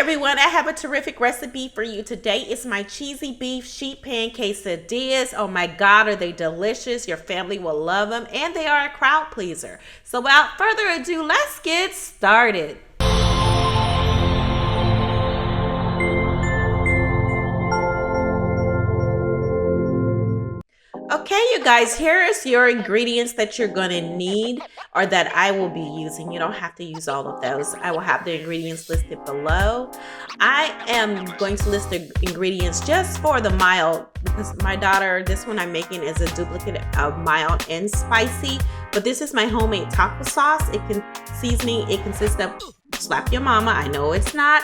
everyone, I have a terrific recipe for you. Today is my cheesy beef sheet pan quesadillas. Oh my God, are they delicious? Your family will love them, and they are a crowd pleaser. So without further ado, let's get started. Okay, you guys, here's your ingredients that you're going to need or that I will be using. You don't have to use all of those. I will have the ingredients listed below. I am going to list the ingredients just for the mild because my daughter, this one I'm making is a duplicate of mild and spicy. But this is my homemade taco sauce. Seasoning. It consists of Slap Your Mama. I know it's not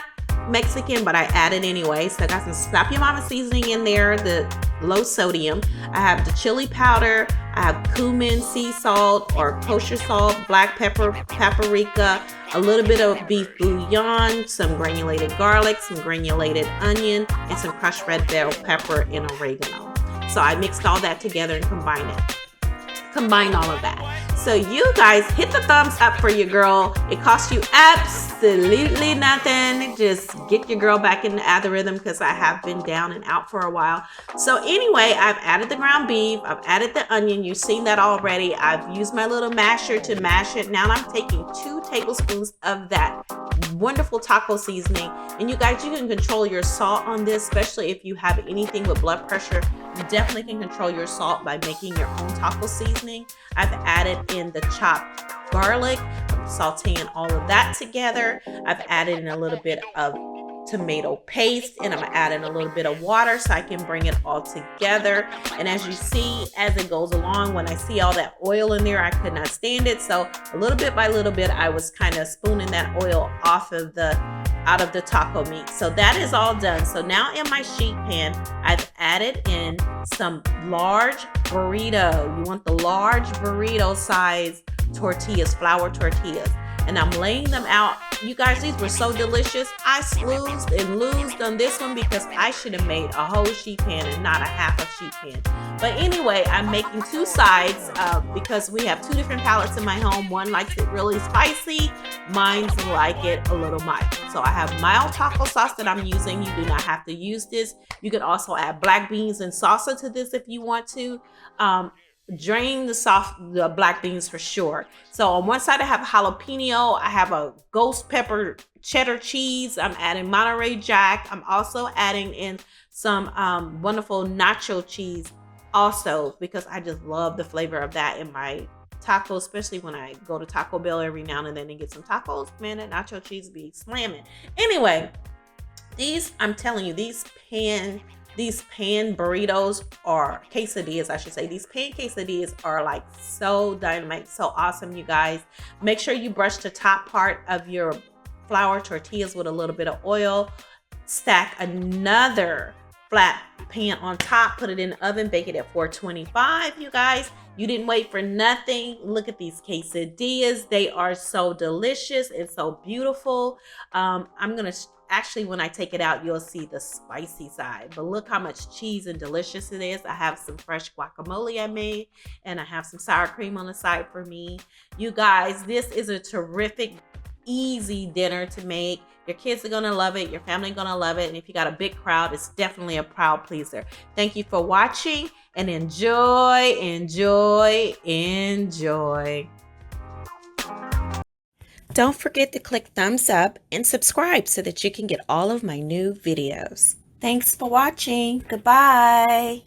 Mexican, but I added anyway. So I got some Slap Your Mama seasoning in there, the low sodium. I have the chili powder. I have cumin, sea salt or kosher salt, black pepper, paprika, a little bit of beef bouillon, some granulated garlic, some granulated onion, and some crushed red bell pepper and oregano. So I mixed all that together and combined all of that. So you guys hit the thumbs up for your girl. It costs you absolutely nothing. Just get your girl back in the algorithm because I have been down and out for a while. So anyway, I've added the ground beef. I've added the onion. You've seen that already. I've used my little masher to mash it. Now I'm taking 2 tablespoons of that wonderful taco seasoning. And you guys, you can control your salt on this, especially if you have anything with blood pressure. You definitely can control your salt by making your own taco seasoning. I've added in the chopped garlic. I'm sauteing all of that together. I've added in a little bit of tomato paste, and I'm adding a little bit of water so I can bring it all together. And as you see, as it goes along, when I see all that oil in there, I could not stand it. So a little bit by little bit, I was kind of spooning that oil out of the taco meat. So that is all done. So now in my sheet pan, I've added in some large burrito. You want the large burrito size tortillas, flour tortillas. And I'm laying them out. You guys, these were so delicious. I sloozed and loosed on this one because I should have made a whole sheet pan and not a half a sheet pan. But anyway, I'm making 2 sides because we have 2 different palates in my home. One likes it really spicy. Mine's like it a little mild. So I have mild taco sauce that I'm using. You do not have to use this. You can also add black beans and salsa to this if you want to. Drain the black beans for sure. So on one side I have jalapeno, I have a ghost pepper cheddar cheese, I'm adding Monterey Jack, I'm also adding in some wonderful nacho cheese also because I just love the flavor of that in my tacos, especially when I go to Taco Bell every now and then and get some tacos. Man, that nacho cheese be slamming. Anyway, I'm telling you, these pan burritos or quesadillas, I should say. These pan quesadillas are like so dynamite, so awesome, you guys. Make sure you brush the top part of your flour tortillas with a little bit of oil. Stack another flat pan on top, put it in the oven, bake it at 425, you guys. You didn't wait for nothing. Look at these quesadillas. They are so delicious and so beautiful. Actually, when I take it out, you'll see the spicy side. But look how much cheese and delicious it is. I have some fresh guacamole I made, and I have some sour cream on the side for me. You guys, this is a terrific, easy dinner to make. Your kids are going to love it. Your family going to love it. And if you got a big crowd, it's definitely a crowd pleaser. Thank you for watching, and enjoy, enjoy, enjoy. Don't forget to click thumbs up and subscribe so that you can get all of my new videos. Thanks for watching. Goodbye.